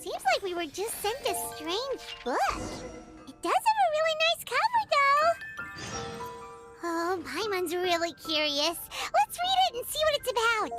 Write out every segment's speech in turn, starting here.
Seems like we were just sent a strange book. It does have a really nice cover, though. Oh, Paimon's really curious. Let's read it and see what it's about.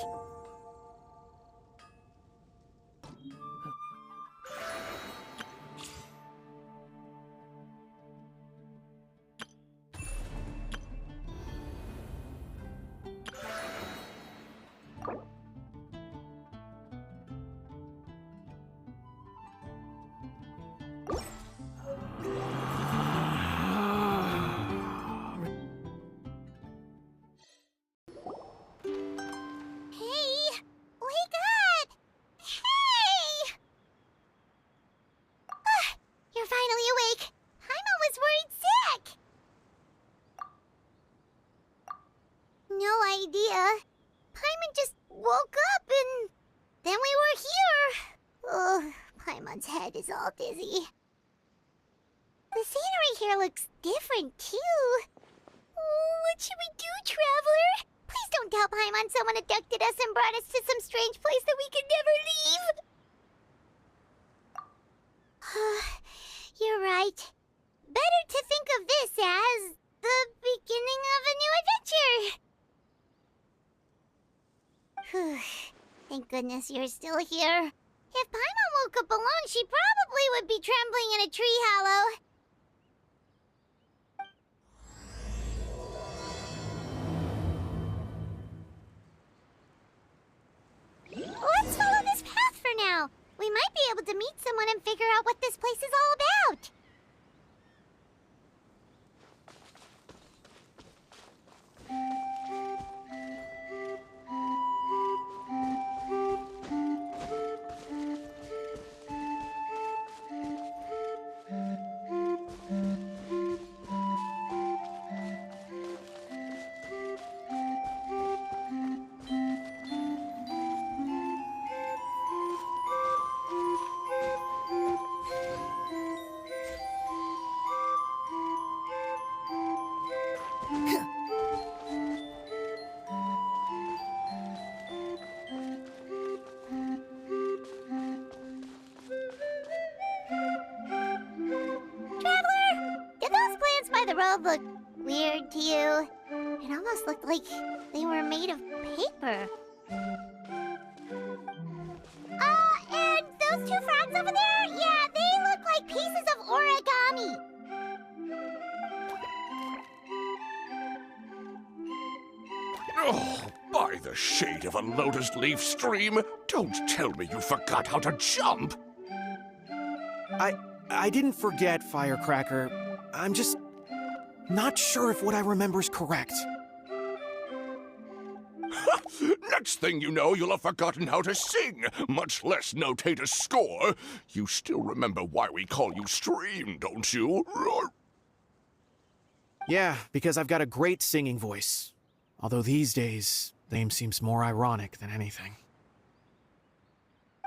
Head is all dizzy. The scenery here looks different, too. Oh, what should we do, Traveler? Please don't tell Paimon someone abducted us and brought us to some strange place that we could never leave. You're right. Better to think of this as the beginning of a new adventure. Thank goodness you're still here. If Paimon woke up alone, she probably would be trembling in a tree hollow. Let's follow this path for now. We might be able to meet someone and figure out what this place is all about. Look weird to you. It almost looked like they were made of paper. And those two frogs over there? Yeah, they look like pieces of origami. Oh, by the shade of a lotus leaf stream, don't tell me you forgot how to jump. I didn't forget, Firecracker. I'm just not sure if what I remember is correct. Next thing you know, you'll have forgotten how to sing, much less notate a score. You still remember why we call you Stream, don't you? Yeah, because I've got a great singing voice. Although these days, the name seems more ironic than anything.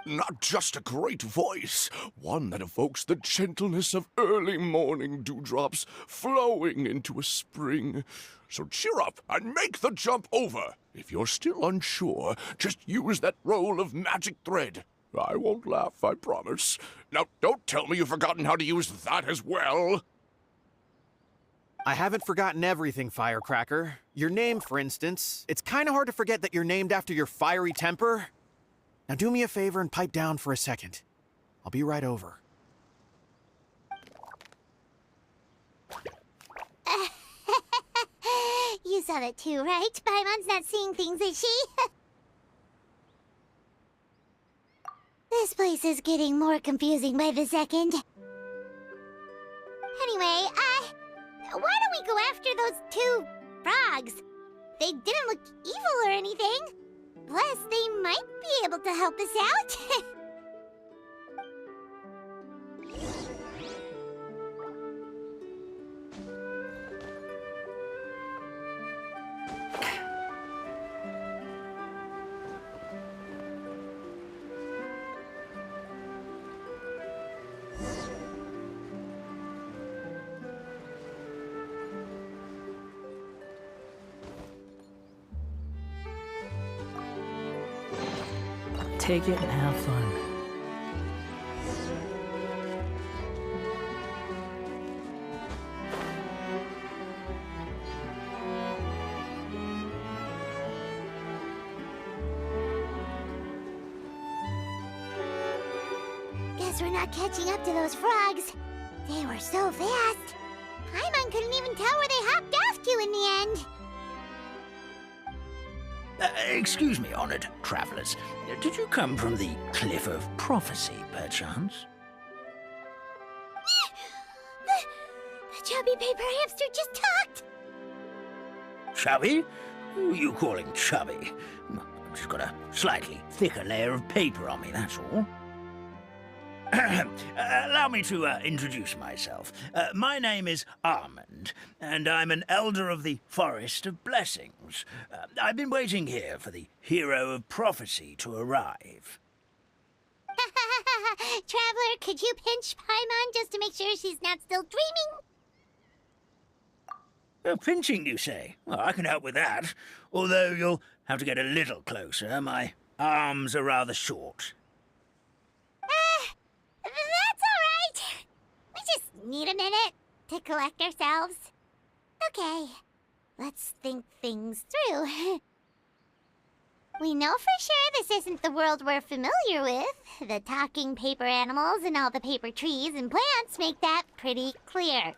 Not just a great voice, one that evokes the gentleness of early morning dewdrops flowing into a spring. So cheer up and make the jump over. If you're still unsure, just use that roll of magic thread. I won't laugh, I promise. Now, don't tell me you've forgotten how to use that as well. I haven't forgotten everything, Firecracker. Your name, for instance. It's kind of hard to forget that you're named after your fiery temper. Now do me a favor and pipe down for a second. I'll be right over. You saw that too, right? Paimon's not seeing things, is she? This place is getting more confusing by the second. Anyway, why don't we go after those two frogs? They didn't look evil or anything. Plus, they might be able to help us out. Take it and have fun. guess we're not catching up to those frogs. They were so fast. Paimon couldn't even tell where they hopped off to in the end. Excuse me, honored travelers. Did you come from the Cliff of Prophecy, perchance? The chubby paper hamster just talked. Chubby? Who are you calling chubby? I've just got a slightly thicker layer of paper on me, that's all. Allow me to introduce myself. My name is Armand, and I'm an elder of the Forest of Blessings. I've been waiting here for the hero of prophecy to arrive. Traveler, could you pinch Paimon just to make sure she's not still dreaming? Pinching, you say? Well, I can help with that, although you'll have to get a little closer. My arms are rather short. That's all right. We just need a minute to collect ourselves. Okay, let's think things through. We know for sure this isn't the world we're familiar with. The talking paper animals and all the paper trees and plants make that pretty clear.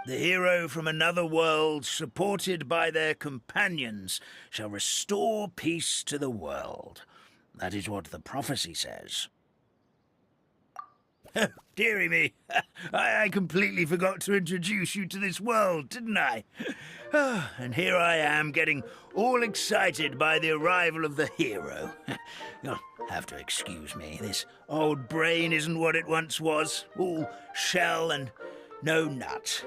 The hero from another world, supported by their companions, shall restore peace to the world. That is what the prophecy says. Dearie me, I completely forgot to introduce you to this world, didn't I? And here I am, getting all excited by the arrival of the hero. You'll have to excuse me. This old brain isn't what it once was, all shell and no nut.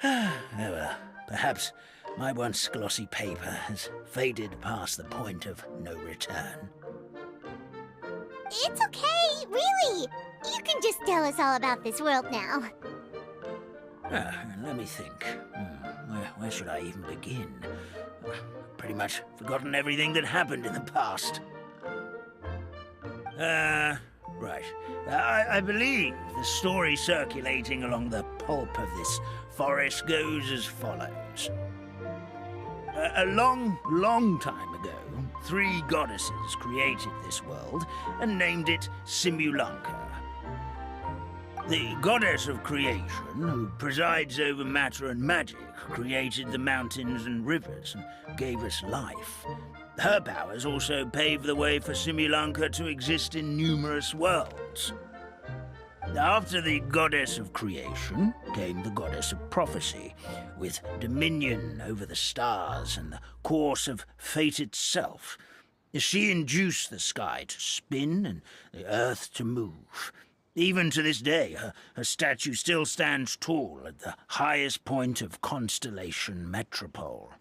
Oh, well, perhaps my once glossy paper has faded past the point of no return. It's okay, really. You can just tell us all about this world now. Let me think. Where should I even begin? Pretty much forgotten everything that happened in the past. Right. I believe the story circulating along the pulp of this forest goes as follows. A long, long time ago, 3 goddesses created this world and named it Simulanka. The goddess of creation, who presides over matter and magic, created the mountains and rivers and gave us life. Her powers also paved the way for Simulanka to exist in numerous worlds. After the goddess of creation came the goddess of prophecy, with dominion over the stars and the course of fate itself. She induced the sky to spin and the earth to move. Even to this day, her statue still stands tall at the highest point of Constellation Metropole.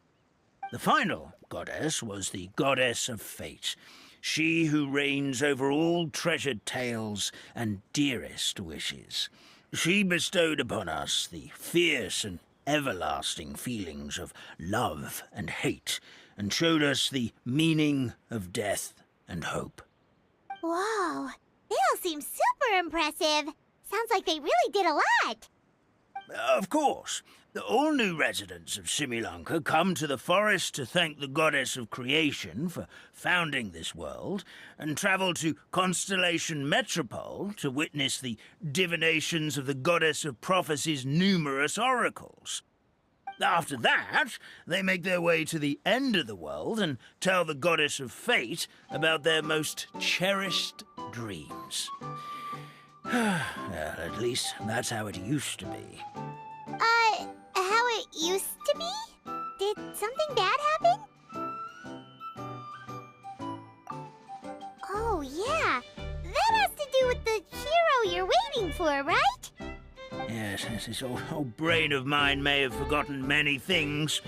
The final goddess was the goddess of fate, she who reigns over all treasured tales and dearest wishes. She bestowed upon us the fierce and everlasting feelings of love and hate, and showed us the meaning of death and hope. Whoa, they all seem super impressive. Sounds like they really did a lot. Of course. All new residents of Simulanka come to the forest to thank the goddess of creation for founding this world, and travel to Constellation Metropole to witness the divinations of the goddess of prophecy's numerous oracles. After that, they make their way to the end of the world and tell the goddess of fate about their most cherished dreams. Well, at least that's how it used to be. How it used to be? Did something bad happen? Oh, yeah. That has to do with the hero you're waiting for, right? Yes, this old brain of mine may have forgotten many things,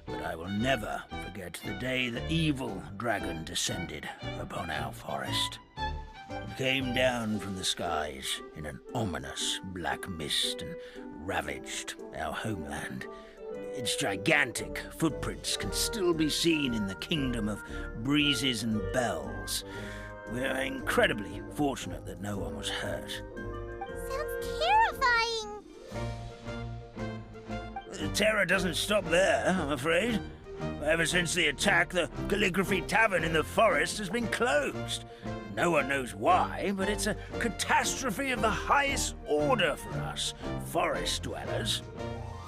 but I will never forget the day the evil dragon descended upon our forest. It came down from the skies in an ominous black mist and ravaged our homeland. Its gigantic footprints can still be seen in the kingdom of breezes and bells. We are incredibly fortunate that no one was hurt. Sounds terrifying. The terror doesn't stop there, I'm afraid. Ever since the attack, the Calligraphy Tavern in the forest has been closed. No one knows why, but it's a catastrophe of the highest order for us, forest dwellers.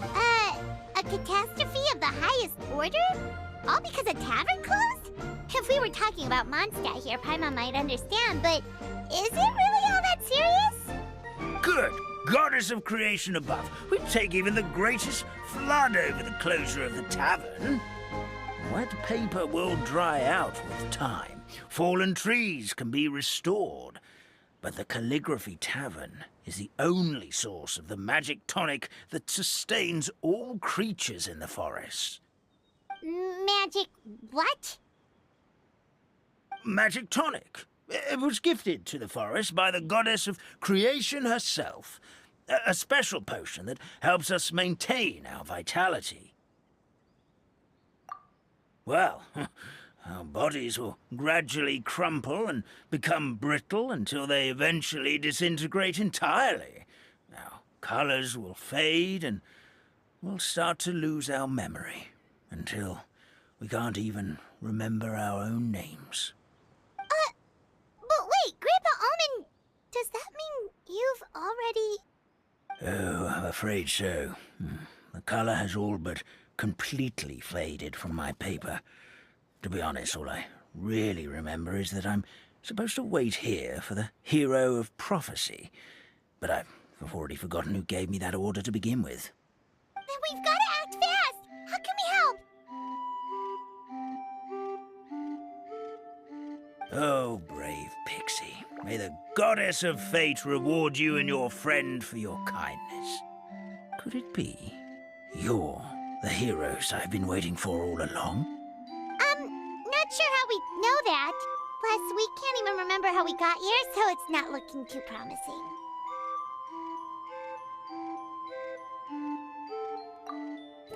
A catastrophe of the highest order? All because a tavern closed? If we were talking about Mondstadt here, Paimon might understand, but is it really all that serious? Good goddess of creation above, we'd take even the greatest flood over the closure of the tavern. Wet paper will dry out with time. Fallen trees can be restored. But the Calligraphy Tavern is the only source of the magic tonic that sustains all creatures in the forest. Magic what? Magic tonic. It was gifted to the forest by the goddess of creation herself. A special potion that helps us maintain our vitality. Well, our bodies will gradually crumple and become brittle until they eventually disintegrate entirely. Our colors will fade and we'll start to lose our memory until we can't even remember our own names. But wait, Grandpa Almond, does that mean you've already... Oh, I'm afraid so. The color has all but completely faded from my paper. To be honest, all I really remember is that I'm supposed to wait here for the hero of prophecy. But I've already forgotten who gave me that order to begin with. Then we've got to act fast! How can we help? Oh, brave Pixie. May the goddess of fate reward you and your friend for your kindness. Could it be you're the heroes I've been waiting for all along? Not sure how we know that. Plus, we can't even remember how we got here, so it's not looking too promising.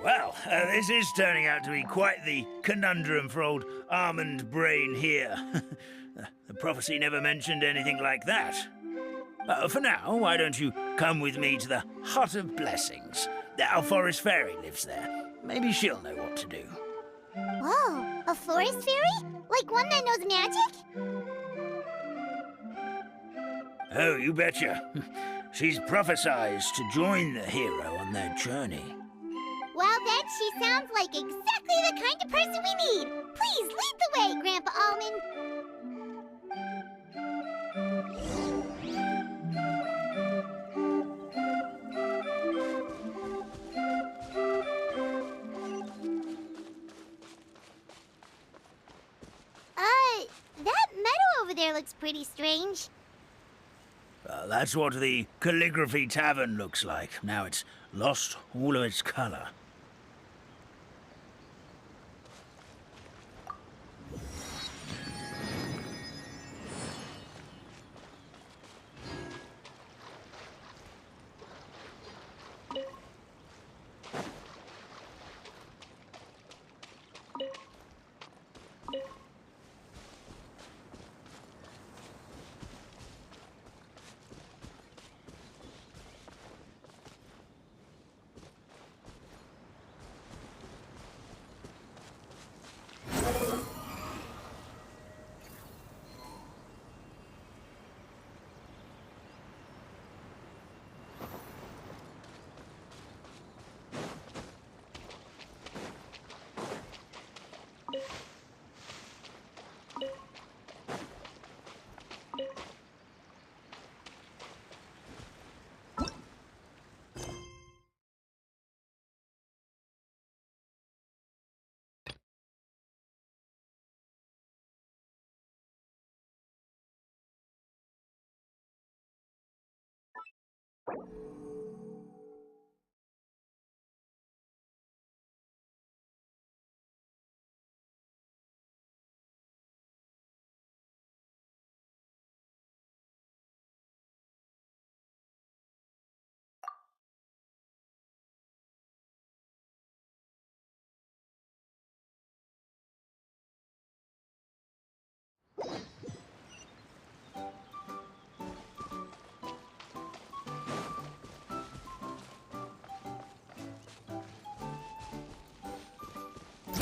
Well, this is turning out to be quite the conundrum for old Almond Brain here. The prophecy never mentioned anything like that. For now, why don't you come with me to the Hut of Blessings? Our forest fairy lives there. Maybe she'll know what to do. Whoa, a forest fairy? Like one that knows magic? Oh, you betcha. She's prophesized to join the hero on their journey. Well, then she sounds like exactly the kind of person we need. Please lead the way, Grandpa Almond. That meadow over there looks pretty strange. That's what the Calligraphy Tavern looks like. Now it's lost all of its color.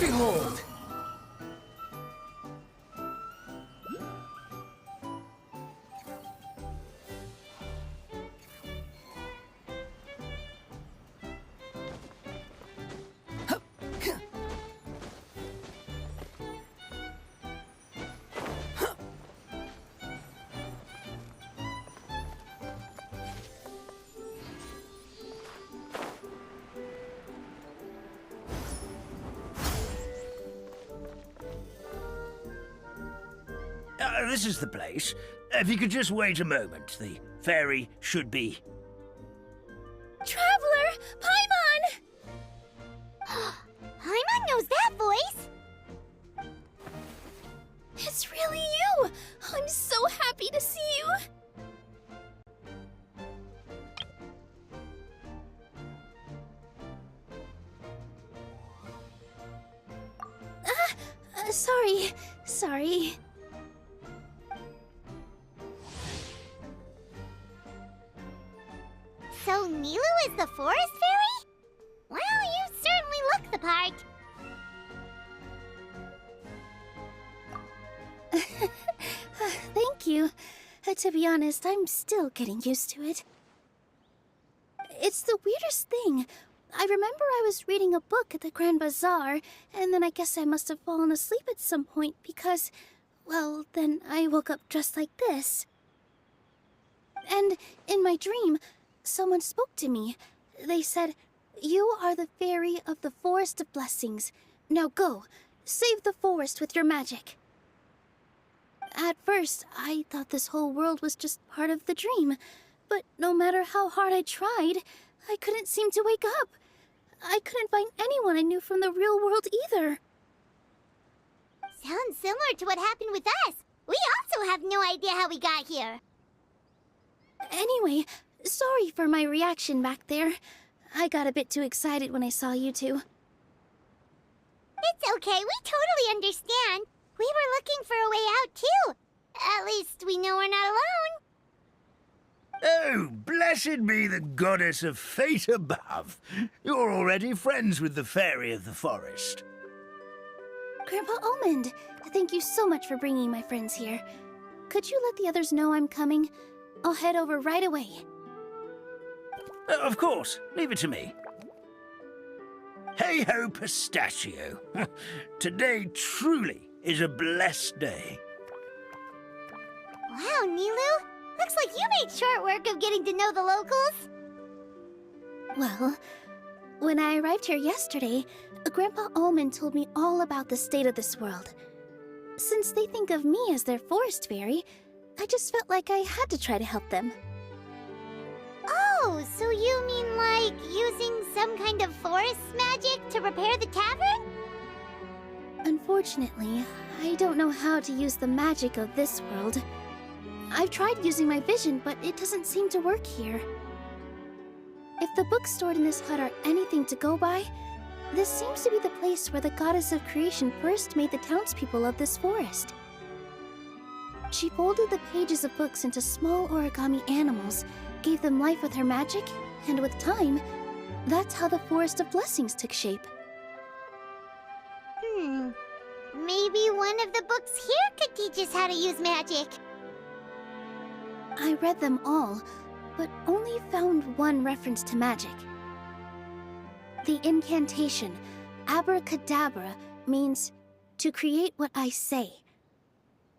Behold! This is the place. If you could just wait a moment, the fairy should be... Traveler! Paimon! Paimon knows that voice! It's really you! I'm so happy to see you! Sorry. So Nilu is the forest fairy? Well, you certainly look the part. Thank you. To be honest, I'm still getting used to it. It's the weirdest thing. I remember I was reading a book at the Grand Bazaar, and then I guess I must have fallen asleep at some point because, well, then I woke up just like this. And in my dream, someone spoke to me. They said, "You are the fairy of the Forest of Blessings. Now go, save the forest with your magic." At first, I thought this whole world was just part of the dream, but no matter how hard I tried, I couldn't seem to wake up. I couldn't find anyone I knew from the real world either. Sounds similar to what happened with us. We also have no idea how we got here. Anyway, sorry for my reaction back there. I got a bit too excited when I saw you two. It's okay, we totally understand. We were looking for a way out, too. At least we know we're not alone. Oh, blessed be the goddess of fate above. You're already friends with the fairy of the forest. Grandpa Almond, thank you so much for bringing my friends here. Could you let the others know I'm coming? I'll head over right away. Of course, leave it to me. Hey ho, pistachio. Today truly is a blessed day. Wow, Nilu. Looks like you made short work of getting to know the locals. Well, when I arrived here yesterday, Grandpa Almond told me all about the state of this world. Since they think of me as their forest fairy, I just felt like I had to try to help them. Oh, so you mean like using some kind of forest magic to repair the tavern? Unfortunately, I don't know how to use the magic of this world. I've tried using my vision, but it doesn't seem to work here. If the books stored in this hut are anything to go by, this seems to be the place where the goddess of creation first made the townspeople of this forest. She folded the pages of books into small origami animals, gave them life with her magic, and with time, that's how the Forest of Blessings took shape. Maybe one of the books here could teach us how to use magic. I read them all, but only found one reference to magic. The incantation, abracadabra, means to create what I say.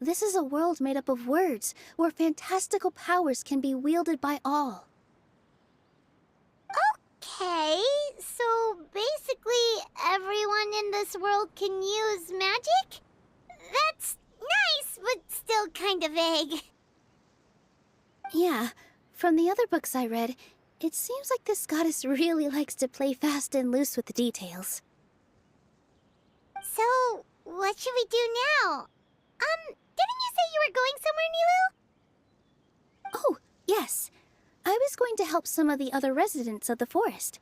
This is a world made up of words, where fantastical powers can be wielded by all. Okay, so basically everyone in this world can use magic? That's nice, but still kind of vague. Yeah, from the other books I read, it seems like this goddess really likes to play fast and loose with the details. So, what should we do now? Didn't you say you were going somewhere, Nilu? Oh, yes. I was going to help some of the other residents of the forest.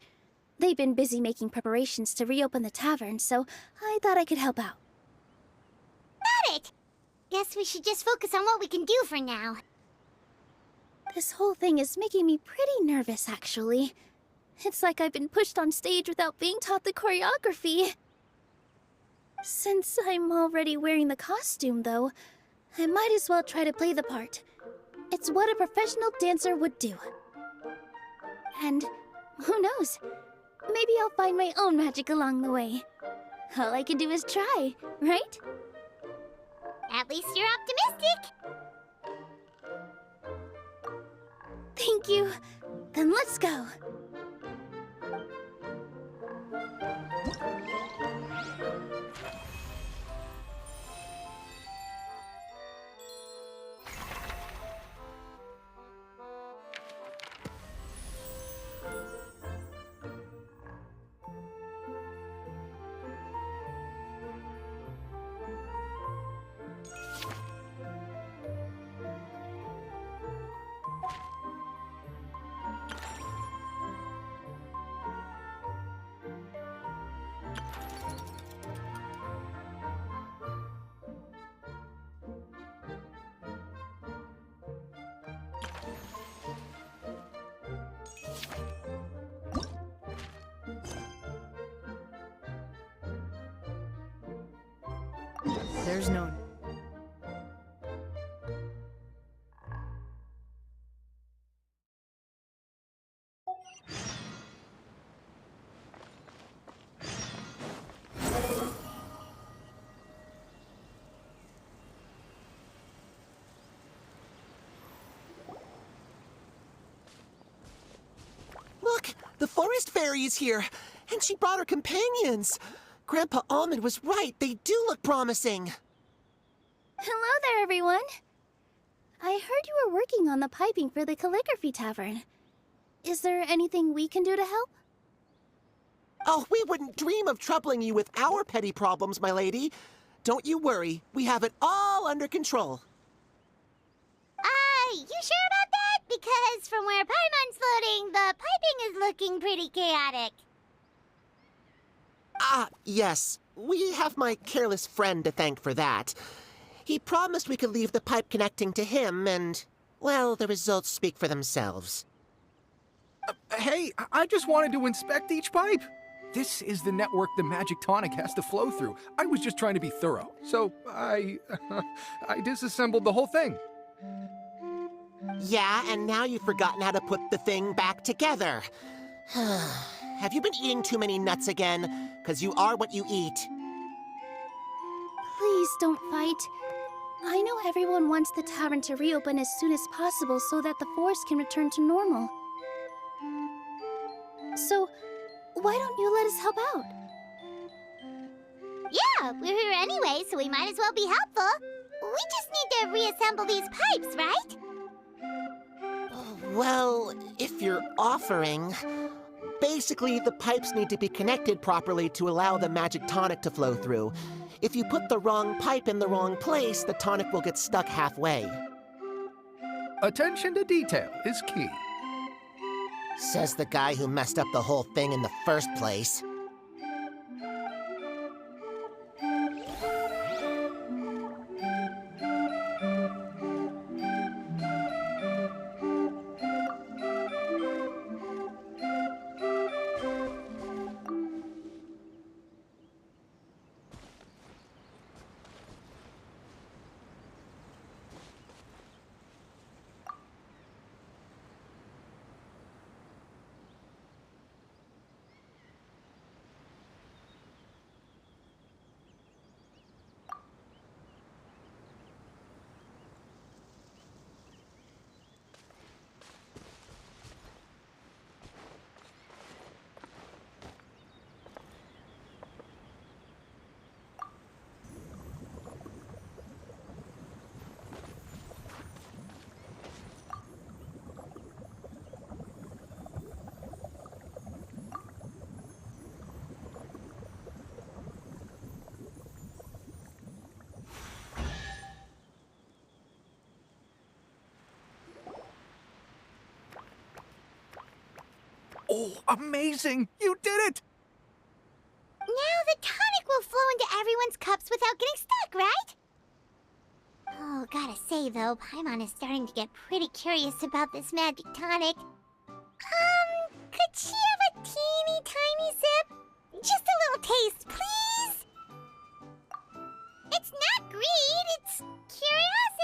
They've been busy making preparations to reopen the tavern, so I thought I could help out. Got it! Guess we should just focus on what we can do for now. This whole thing is making me pretty nervous, actually. It's like I've been pushed on stage without being taught the choreography. Since I'm already wearing the costume, though, I might as well try to play the part. It's what a professional dancer would do. And who knows? Maybe I'll find my own magic along the way. All I can do is try, right? At least you're optimistic. Thank you. Then let's go. There's no... Look, the forest fairy is here, and she brought her companions. Grandpa Almond was right. They do look promising. Hello there, everyone. I heard you were working on the piping for the calligraphy tavern. Is there anything we can do to help? Oh, we wouldn't dream of troubling you with our petty problems, my lady. Don't you worry. We have it all under control. You sure about that? Because from where Paimon's floating, the piping is looking pretty chaotic. Ah, yes. We have my careless friend to thank for that. He promised we could leave the pipe connecting to him, and, well, the results speak for themselves. Hey, I just wanted to inspect each pipe. This is the network the magic tonic has to flow through. I was just trying to be thorough, so I disassembled the whole thing. Yeah, and now you've forgotten how to put the thing back together. Have you been eating too many nuts again? 'Cause you are what you eat. Please don't fight. I know everyone wants the tavern to reopen as soon as possible so that the forest can return to normal. So, why don't you let us help out? Yeah, we're here anyway, so we might as well be helpful. We just need to reassemble these pipes, right? Well, if you're offering... Basically, the pipes need to be connected properly to allow the magic tonic to flow through. If you put the wrong pipe in the wrong place, the tonic will get stuck halfway. Attention to detail is key. Says the guy who messed up the whole thing in the first place. Oh, amazing! You did it! Now the tonic will flow into everyone's cups without getting stuck, right? Oh, gotta say though, Paimon is starting to get pretty curious about this magic tonic. Could she have a teeny tiny sip? Just a little taste, please? It's not greed, it's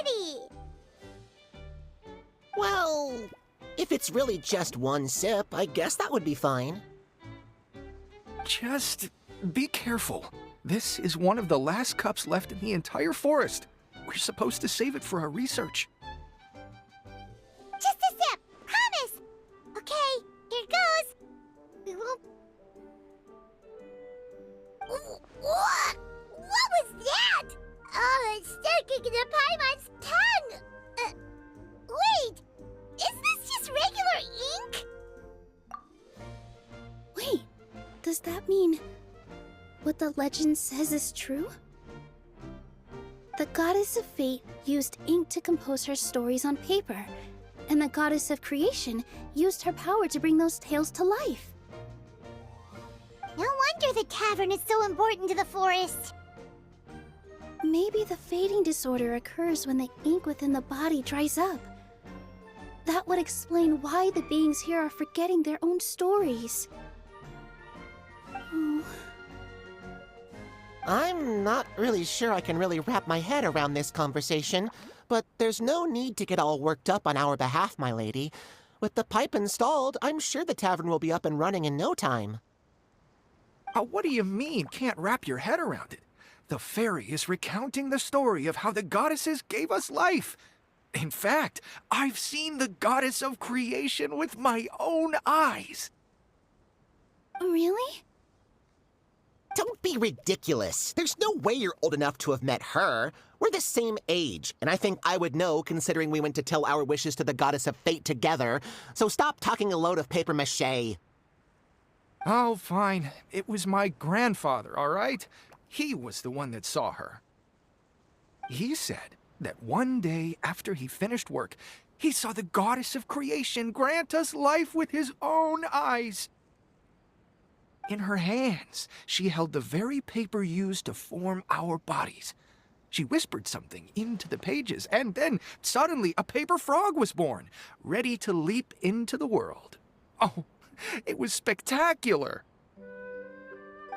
curiosity. Well, if it's really just one sip, I guess that would be fine. Just be careful. This is one of the last cups left in the entire forest. We're supposed to save it for our research. Just a sip, promise. Okay, here it goes. What was that? Oh, it's sticking to Paimon's tongue. Wait, is this just regular ink? Wait, does that mean what the legend says is true? The goddess of fate used ink to compose her stories on paper, and the goddess of creation used her power to bring those tales to life. No wonder the tavern is so important to the forest. Maybe the fading disorder occurs when the ink within the body dries up. That would explain why the beings here are forgetting their own stories. Oh. I'm not really sure I can really wrap my head around this conversation, but there's no need to get all worked up on our behalf, my lady. With the pipe installed, I'm sure the tavern will be up and running in no time. What do you mean, can't wrap your head around it? The fairy is recounting the story of how the goddesses gave us life. In fact, I've seen the goddess of creation with my own eyes. Really? Don't be ridiculous. There's no way you're old enough to have met her. We're the same age, and I think I would know considering we went to tell our wishes to the goddess of fate together. So stop talking a load of papier-mâché. Oh, fine. It was my grandfather, all right? He was the one that saw her. He said that one day after he finished work, he saw the goddess of creation grant us life with his own eyes. In her hands, she held the very paper used to form our bodies. She whispered something into the pages, and then suddenly a paper frog was born, ready to leap into the world. Oh, it was spectacular.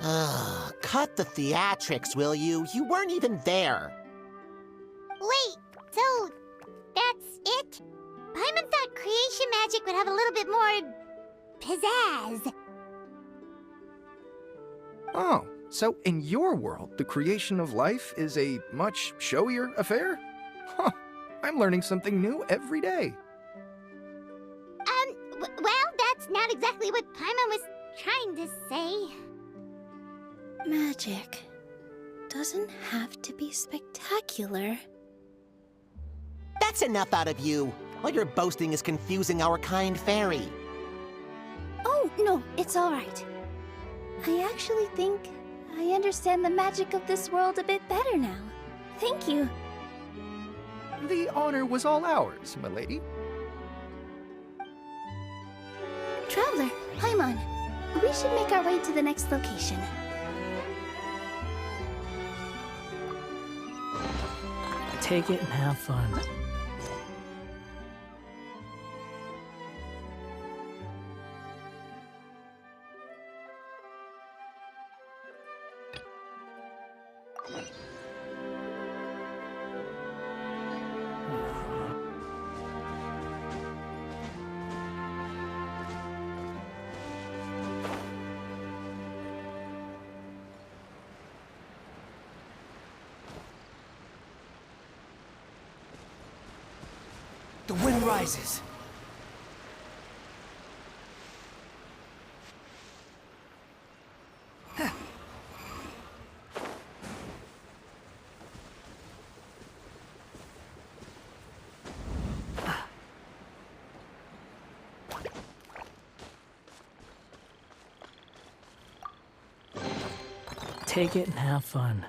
Cut the theatrics, will you? You weren't even there. Wait, so that's it? Paimon thought creation magic would have a little bit more pizzazz. Oh, so in your world, the creation of life is a much showier affair? Huh, I'm learning something new every day. Well, that's not exactly what Paimon was trying to say. Magic doesn't have to be spectacular. That's enough out of you. All your boasting is confusing our kind fairy. Oh, no, it's all right. I actually think I understand the magic of this world a bit better now. Thank you. The honor was all ours, my lady. Traveler, Paimon, we should make our way to the next location. Take it and have fun. The wind rises. Take it and have fun.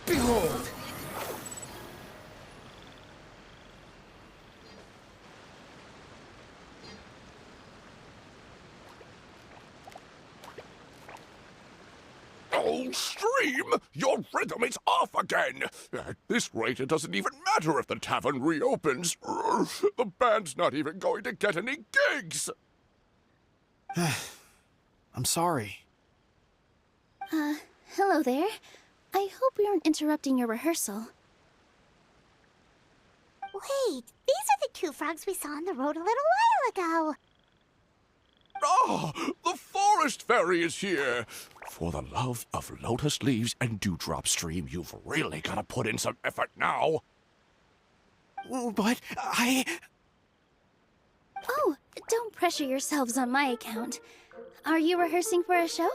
Behold! Oh, Stream! Your rhythm is off again! At this rate, it doesn't even matter if the tavern reopens. The band's not even going to get any gigs! I'm sorry. Hello there. I hope we aren't interrupting your rehearsal. Wait, these are the two frogs we saw on the road a little while ago. Ah, the forest fairy is here! For the love of lotus leaves and dewdrop, Stream, you've really got to put in some effort now. But I... Oh, don't pressure yourselves on my account. Are you rehearsing for a show?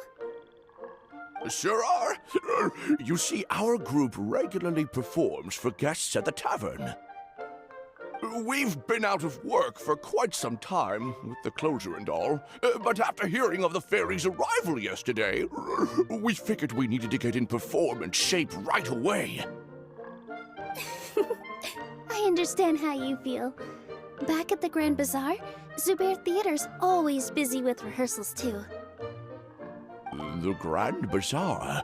Sure are. You see, our group regularly performs for guests at the tavern. We've been out of work for quite some time, with the closure and all, but after hearing of the fairy's arrival yesterday, we figured we needed to get in performance shape right away. I understand how you feel. Back at the Grand Bazaar, Zubair Theater's always busy with rehearsals too. The Grand Bazaar?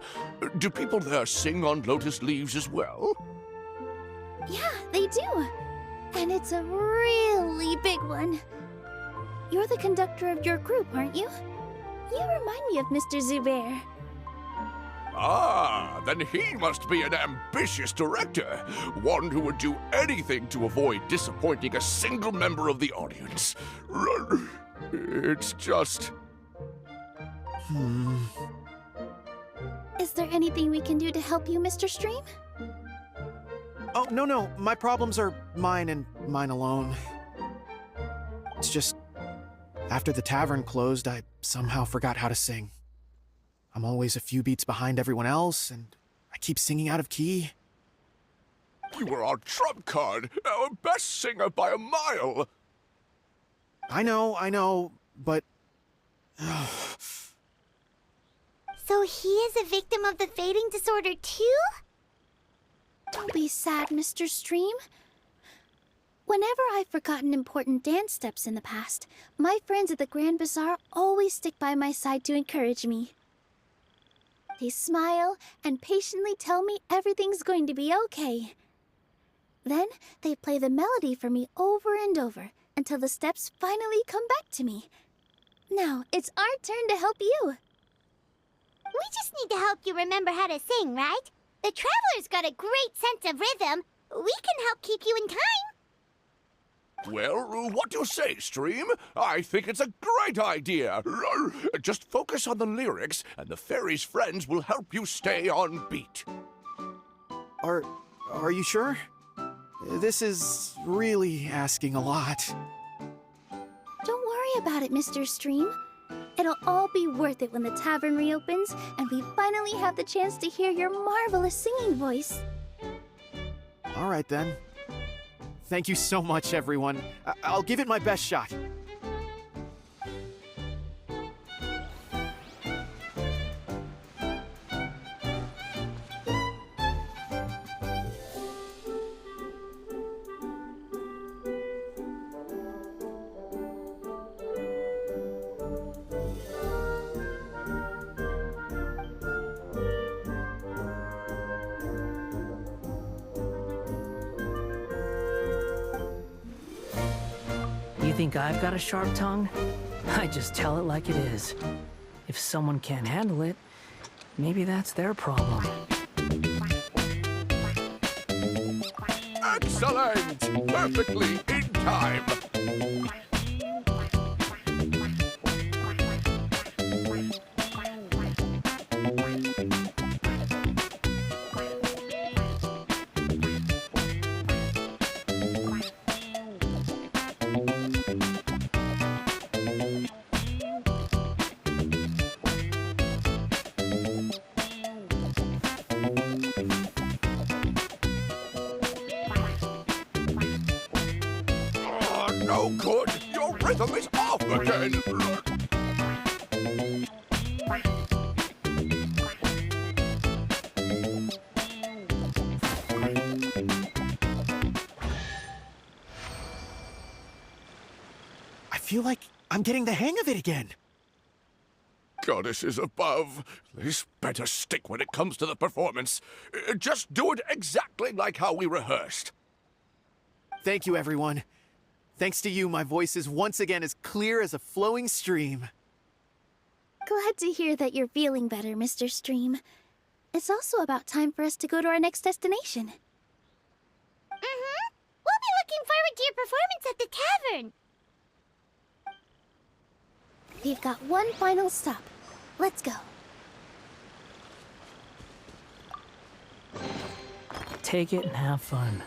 Do people there sing on lotus leaves as well? Yeah, they do. And it's a really big one. You're the conductor of your group, aren't you? You remind me of Mr. Zubair. Ah, then he must be an ambitious director. One who would do anything to avoid disappointing a single member of the audience. It's just... Is there anything we can do to help you, Mr. Stream? Oh, no. My problems are mine and mine alone. It's just... After the tavern closed, I somehow forgot how to sing. I'm always a few beats behind everyone else, and I keep singing out of key. You were our trump card, our best singer by a mile. I know, but... So he is a victim of the fading disorder too? Don't be sad, Mr. Stream. Whenever I've forgotten important dance steps in the past, my friends at the Grand Bazaar always stick by my side to encourage me. They smile and patiently tell me everything's going to be okay. Then they play the melody for me over and over until the steps finally come back to me. Now it's our turn to help you. We just need to help you remember how to sing, right? The Traveler's got a great sense of rhythm. We can help keep you in time. Well, what do you say, Stream? I think it's a great idea. Just focus on the lyrics, and the fairy's friends will help you stay on beat. Are you sure? This is really asking a lot. Don't worry about it, Mr. Stream. It'll all be worth it when the tavern reopens and we finally have the chance to hear your marvelous singing voice. All right, then. Thank you so much, everyone. I'll give it my best shot. You think I've got a sharp tongue? I just tell it like it is. If someone can't handle it, maybe that's their problem. Excellent! Perfectly in time! No good! Your rhythm is off again! I feel like I'm getting the hang of it again. Goddesses above, this better stick when it comes to the performance. Just do it exactly like how we rehearsed. Thank you, everyone. Thanks to you, my voice is once again as clear as a flowing stream. Glad to hear that you're feeling better, Mr. Stream. It's also about time for us to go to our next destination. Mm-hmm. We'll be looking forward to your performance at the tavern. We've got one final stop. Let's go. Take it and have fun.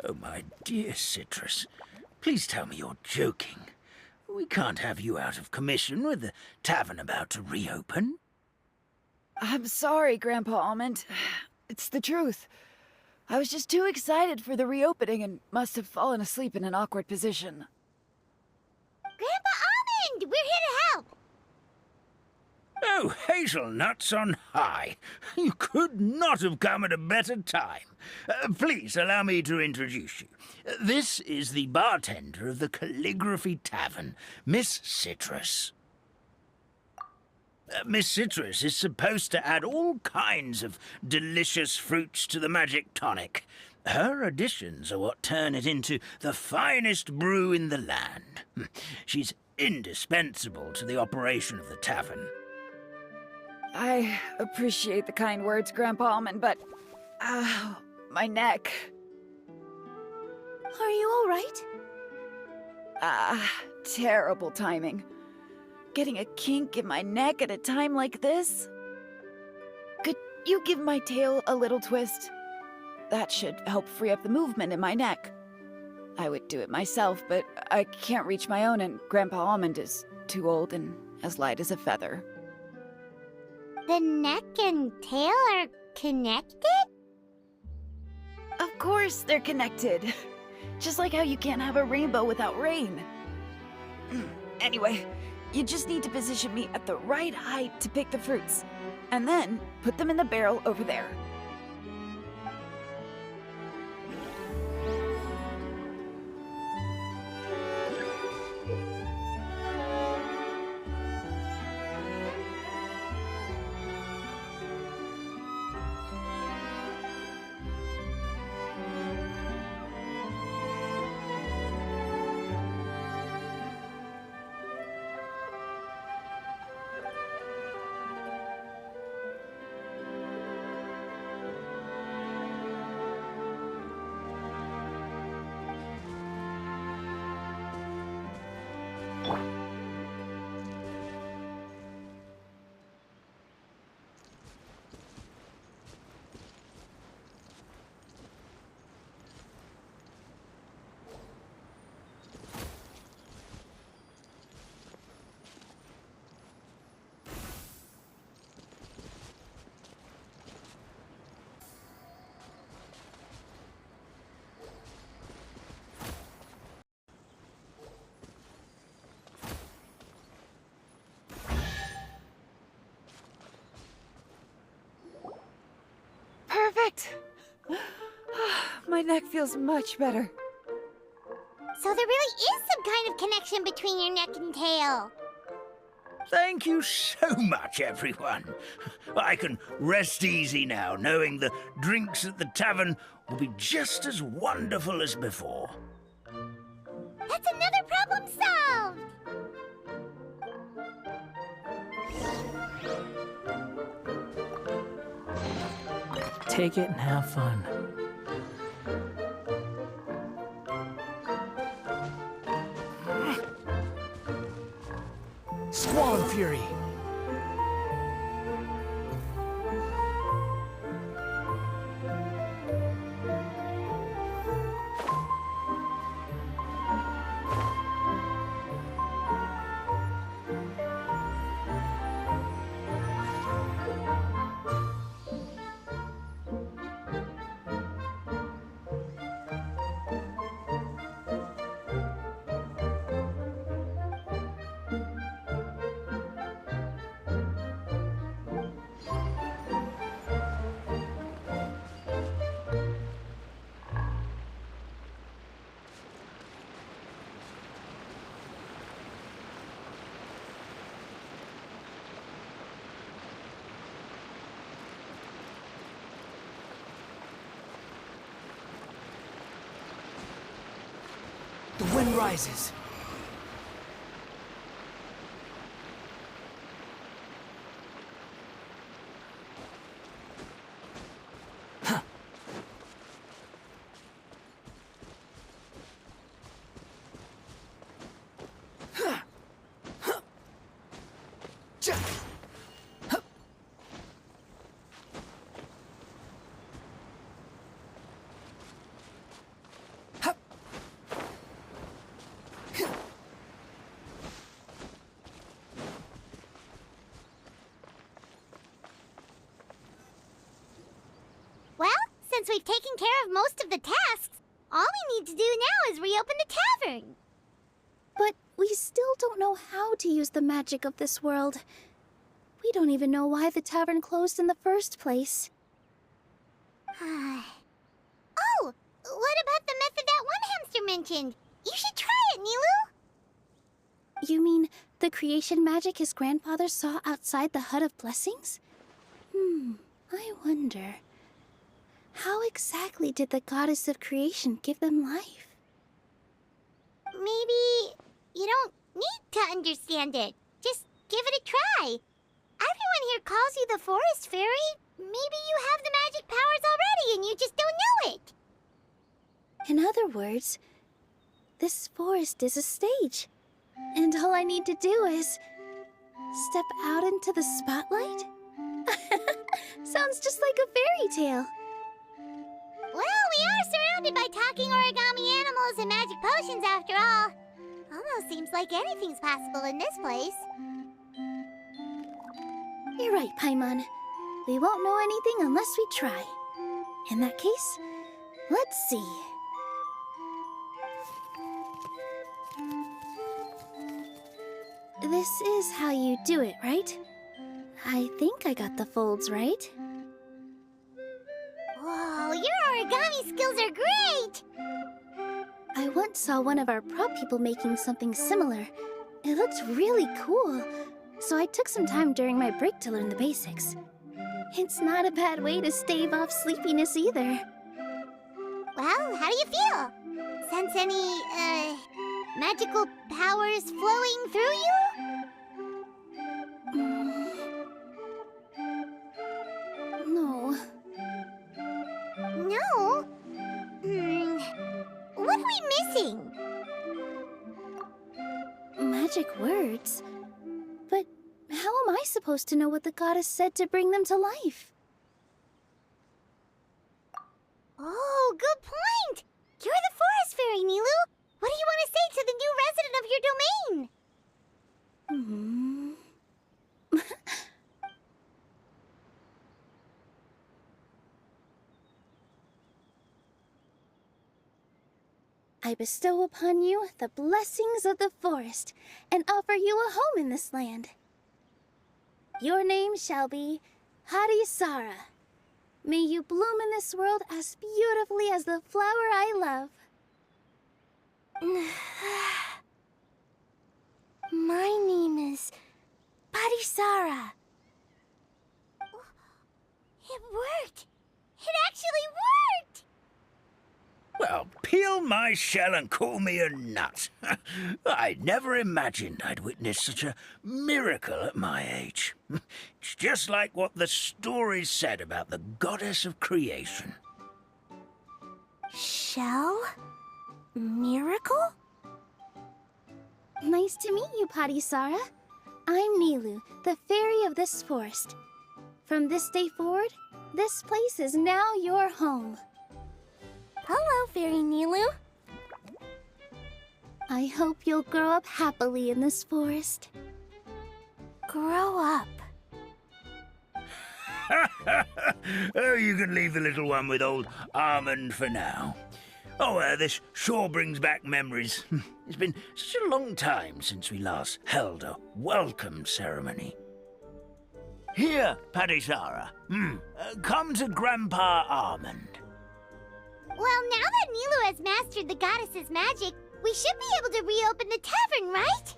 Oh, my dear Citrus, please tell me you're joking. We can't have you out of commission with the tavern about to reopen. I'm sorry, Grandpa Almond. It's the truth. I was just too excited for the reopening and must have fallen asleep in an awkward position. Grandpa Almond, we're here to help. Oh, hazelnuts on high. You could not have come at a better time. Please allow me to introduce you. This is the bartender of the Calligraphy Tavern, Miss Citrus. Miss Citrus is supposed to add all kinds of delicious fruits to the magic tonic. Her additions are what turn it into the finest brew in the land. She's indispensable to the operation of the tavern. I appreciate the kind words, Grandpa Almond, but... my neck. Are you all right? Terrible timing. Getting a kink in my neck at a time like this? Could you give my tail a little twist? That should help free up the movement in my neck. I would do it myself, but I can't reach my own, and Grandpa Almond is too old and as light as a feather. The neck and tail are connected? Of course they're connected. Just like how you can't have a rainbow without rain. Anyway, you just need to position me at the right height to pick the fruits, and then put them in the barrel over there. My neck feels much better. So there really is some kind of connection between your neck and tail. Thank you so much, everyone. I can rest easy now, knowing the drinks at the tavern will be just as wonderful as before. That's another problem solved! Take it and have fun. Squall and Fury. The wind rises. Well, since we've taken care of most of the tasks, all we need to do now is reopen the tavern. But we still don't know how to use the magic of this world. We don't even know why the tavern closed in the first place. Oh, what about the method that one hamster mentioned? You should try it, Nilu! You mean the creation magic his grandfather saw outside the Hut of Blessings? I wonder. How exactly did the goddess of creation give them life? Maybe you don't need to understand it. Just give it a try. Everyone here calls you the Forest Fairy. Maybe you have the magic powers already and you just don't know it. In other words, this forest is a stage. And all I need to do is step out into the spotlight? Sounds just like a fairy tale. Well, we are surrounded by talking origami animals and magic potions after all. Almost seems like anything's possible in this place. You're right, Paimon. We won't know anything unless we try. In that case, let's see. This is how you do it, right? I think I got the folds right. Whoa, your origami skills are great! I once saw one of our prop people making something similar. It looked really cool, so I took some time during my break to learn the basics. It's not a bad way to stave off sleepiness either. Well, how do you feel? Sense any, magical powers flowing through you? No. No? What are we missing? Magic words? But how am I supposed to know what the goddess said to bring them to life? Oh, good point! You're the Forest Fairy, Nilu! What do you want to say to the new resident of your domain? I bestow upon you the blessings of the forest and offer you a home in this land. Your name shall be Harisara, May you bloom in this world as beautifully as the flower I love. My name is Parisara. It worked! It actually worked! Well, peel my shell and call me a nut. I'd never imagined I'd witness such a miracle at my age. It's just like what the stories said about the goddess of creation. Shell? Miracle? Nice to meet you, Parisara. I'm Nilu, the fairy of this forest. From this day forward, this place is now your home. Hello, Fairy Nilu. I hope you'll grow up happily in this forest. Grow up. Oh, you can leave the little one with old Almond for now. Oh, this sure brings back memories. It's been such a long time since we last held a welcome ceremony. Here, Parisara. Come to Grandpa Almond. Well, now that Nilu has mastered the goddess's magic, we should be able to reopen the tavern, right?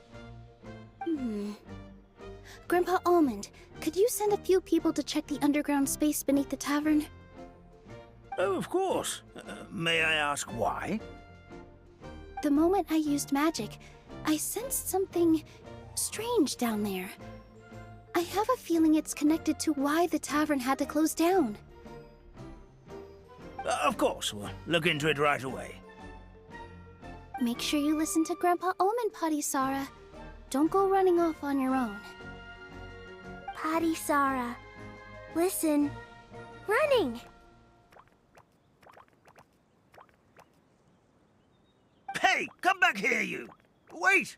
Grandpa Almond, could you send a few people to check the underground space beneath the tavern? Oh, of course. May I ask why? The moment I used magic, I sensed something strange down there. I have a feeling it's connected to why the tavern had to close down. Of course, we'll look into it right away. Make sure you listen to Grandpa Almond, Parisara. Don't go running off on your own. Parisara, listen. Running! Hey, come back here, you! Wait!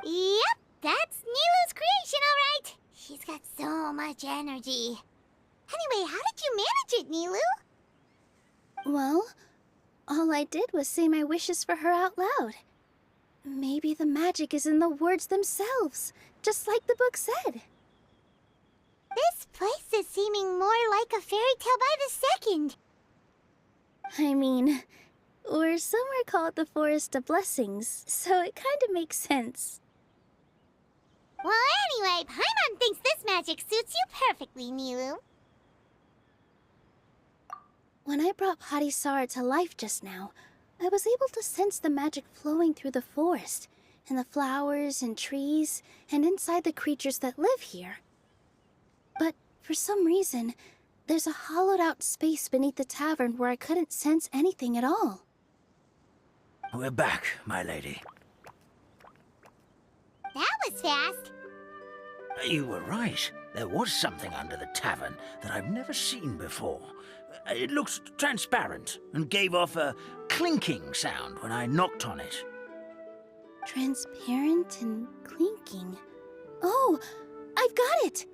Yep, that's Nilu's creation, all right. She's got so much energy. Anyway, how did you manage it, Nilu? Well, all I did was say my wishes for her out loud. Maybe the magic is in the words themselves, just like the book said. This place is seeming more like a fairy tale by the second. I mean, or somewhere called the Forest of Blessings, so it kind of makes sense. Well, anyway, Paimon thinks this magic suits you perfectly, Nilu. When I brought Parisara to life just now, I was able to sense the magic flowing through the forest, and the flowers and trees, and inside the creatures that live here. But for some reason, there's a hollowed-out space beneath the tavern where I couldn't sense anything at all. We're back, my lady. That was fast. You were right. There was something under the tavern that I've never seen before. It looked transparent and gave off a clinking sound when I knocked on it. Transparent and clinking. Oh, I've got it!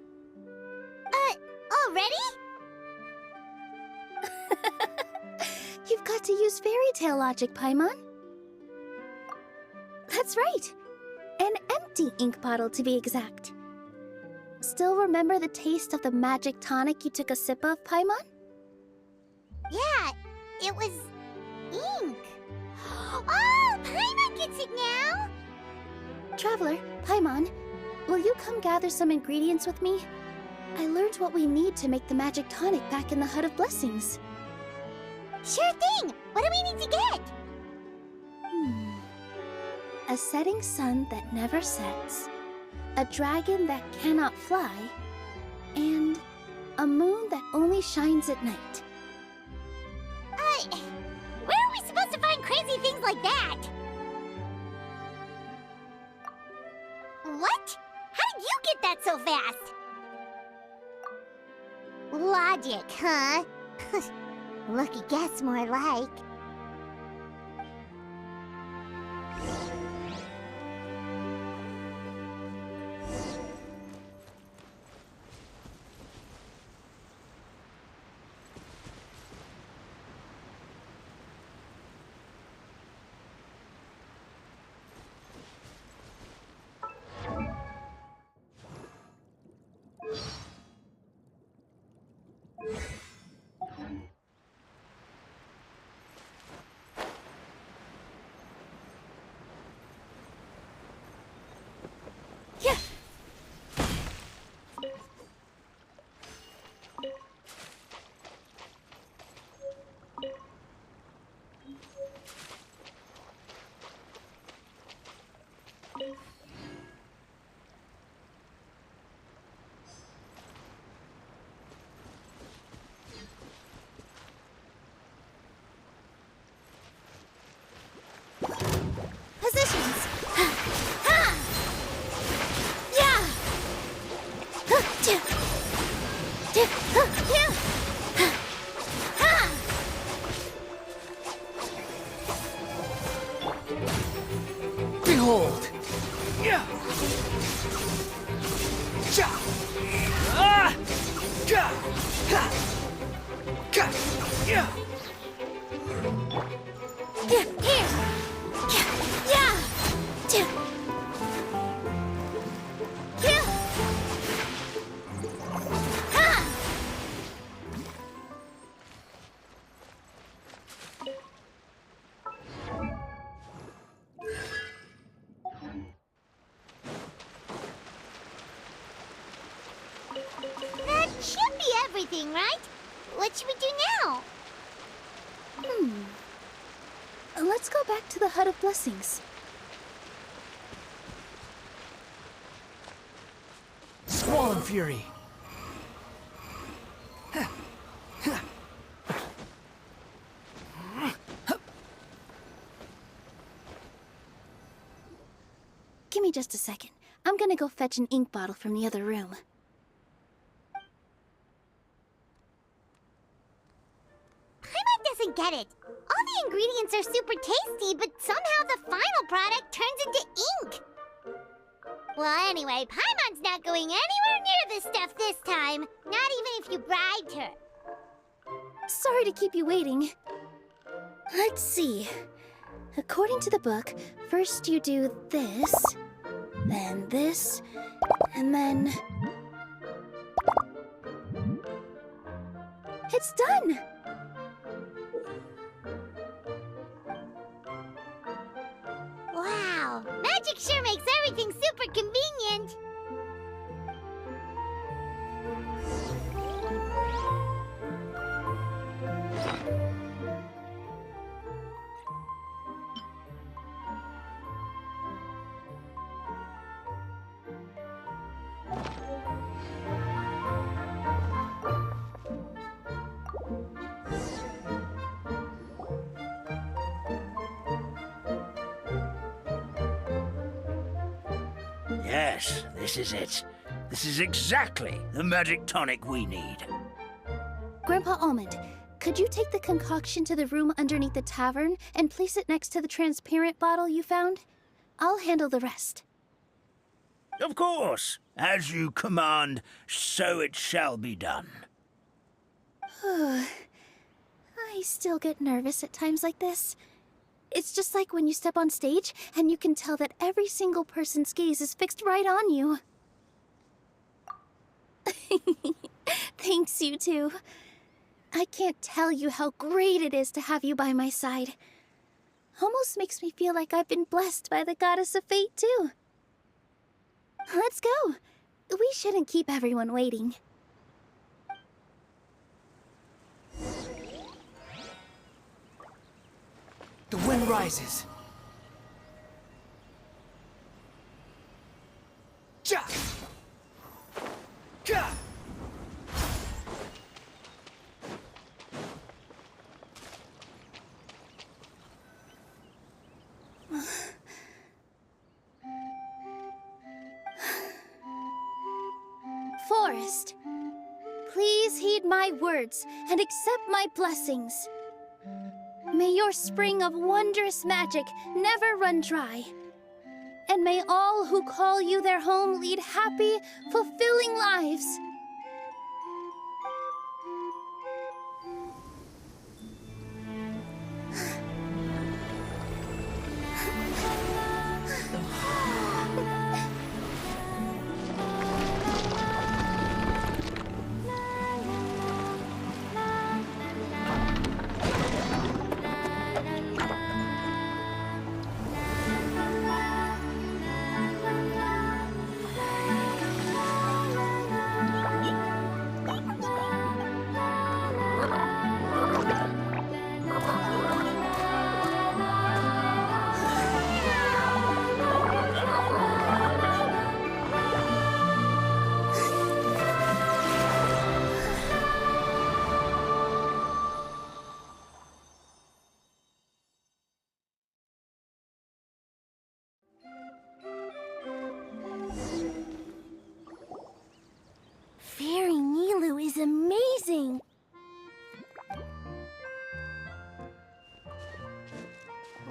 Already? You've got to use fairy tale logic, Paimon. That's right. An empty ink bottle, to be exact. Still remember the taste of the magic tonic you took a sip of, Paimon? Yeah, it was ink. Oh, Paimon gets it now! Traveler, Paimon, will you come gather some ingredients with me? I learned what we need to make the magic tonic back in the Hut of Blessings. Sure thing! What do we need to get? A setting sun that never sets, a dragon that cannot fly, and a moon that only shines at night. Where are we supposed to find crazy things like that? What? How did you get that so fast? Logic, huh? Lucky guess, more like. hold. Yeah. Ja. Ah. Ja. Ha. Ka. Yeah. Here. Yeah. Yeah. Yeah. Ha. That should be everything, right? What should we do now? Let's go back to the Hut of Blessings. Squall and Fury. Give me just a second. I'm gonna go fetch an ink bottle from the other room. Paimon doesn't get it. All the ingredients are super tasty, but somehow the final product turns into ink. Well, anyway, Paimon's not going anywhere near this stuff this time. Not even if you bribed her. Sorry to keep you waiting. Let's see. According to the book, first you do this, then this, and then... It's done! Wow, magic sure makes everything super convenient. Yes, this is it. This is exactly the magic tonic we need. Grandpa Almond, could you take the concoction to the room underneath the tavern and place it next to the transparent bottle you found? I'll handle the rest. Of course. As you command, so it shall be done. I still get nervous at times like this. It's just like when you step on stage and you can tell that every single person's gaze is fixed right on you. Thanks, you two. I can't tell you how great it is to have you by my side. Almost makes me feel like I've been blessed by the goddess of fate, too. Let's go. We shouldn't keep everyone waiting. The wind rises. Ja! Ja! Forest, please heed my words and accept my blessings. May your spring of wondrous magic never run dry. And may all who call you their home lead happy, fulfilling lives. Fairy Nilu is amazing!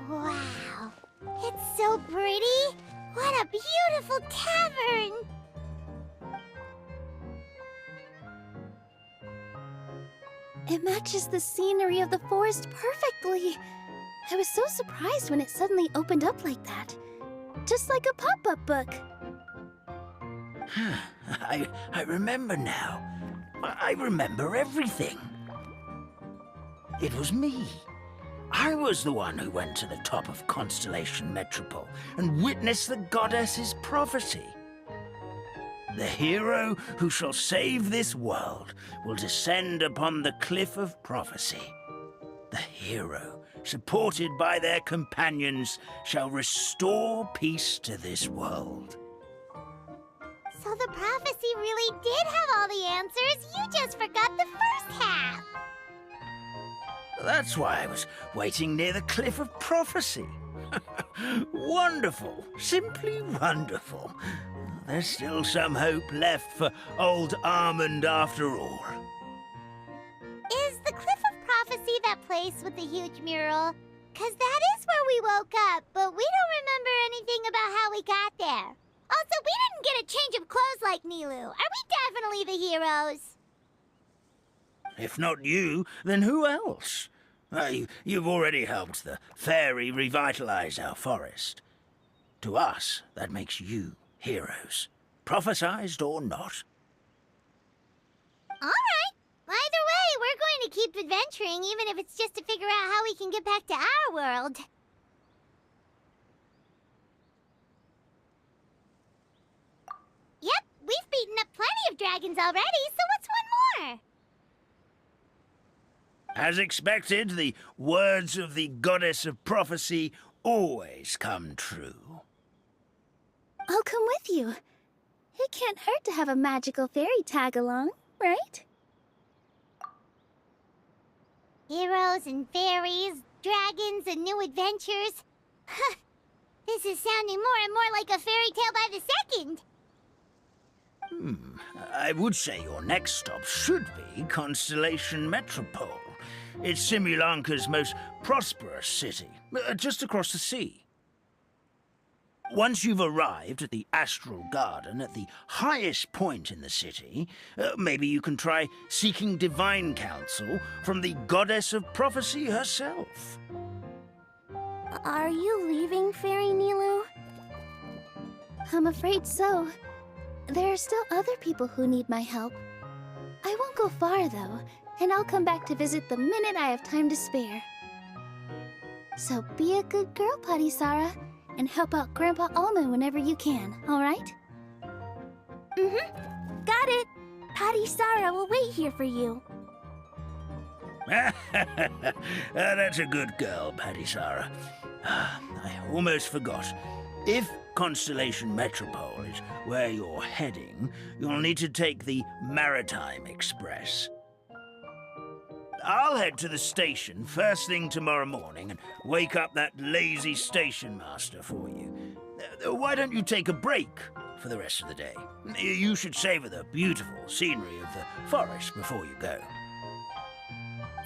Wow, it's so pretty. What a beautiful tavern! It matches the scenery of the forest perfectly. I was so surprised when it suddenly opened up like that. Just like a pop-up book. I remember now. I remember everything. It was me. I was the one who went to the top of Constellation Metropole and witnessed the goddess's prophecy. The hero who shall save this world will descend upon the cliff of prophecy. The hero, supported by their companions, shall restore peace to this world. So the prophecy really did have all the answers. You just forgot the first half. That's why I was waiting near the cliff of prophecy. Wonderful. Simply wonderful. There's still some hope left for old Armand after all. Is the Cliff of Prophecy that place with the huge mural? 'Cause that is where we woke up, but we don't remember anything about how we got there. Also, we didn't get a change of clothes like Nilu. Are we definitely the heroes? If not you, then who else? You've already helped the fairy revitalize our forest. To us, that makes you heroes, prophesized or not. All right. Either way, we're going to keep adventuring, even if it's just to figure out how we can get back to our world. Yep, we've beaten up plenty of dragons already, so what's one more? As expected, the words of the goddess of prophecy always come true. I'll come with you. It can't hurt to have a magical fairy tag along, right? Heroes and fairies, dragons and new adventures. This is sounding more and more like a fairy tale by the second. I would say your next stop should be Constellation Metropole. It's Simulanka's most prosperous city, just across the sea. Once you've arrived at the Astral Garden at the highest point in the city, maybe you can try seeking divine counsel from the goddess of prophecy herself. Are you leaving, Fairy Nilu? I'm afraid so. There are still other people who need my help. I won't go far, though, and I'll come back to visit the minute I have time to spare. So be a good girl, Padisara, and help out Grandpa Almond whenever you can, all right? Got it! Padisara will wait here for you. That's a good girl, Padisara. I almost forgot. If Constellation Metropole is where you're heading, you'll need to take the Maritime Express. I'll head to the station first thing tomorrow morning and wake up that lazy station master for you. Why don't you take a break for the rest of the day? You should savor the beautiful scenery of the forest before you go.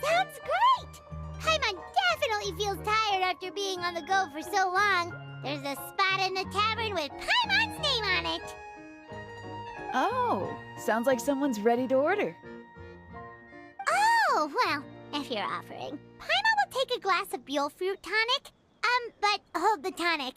Sounds great! Paimon definitely feels tired after being on the go for so long. There's a spot in the tavern with Paimon's name on it. Oh, sounds like someone's ready to order. Oh, well, if you're offering, Paimon will take a glass of Buell fruit tonic. But hold the tonic.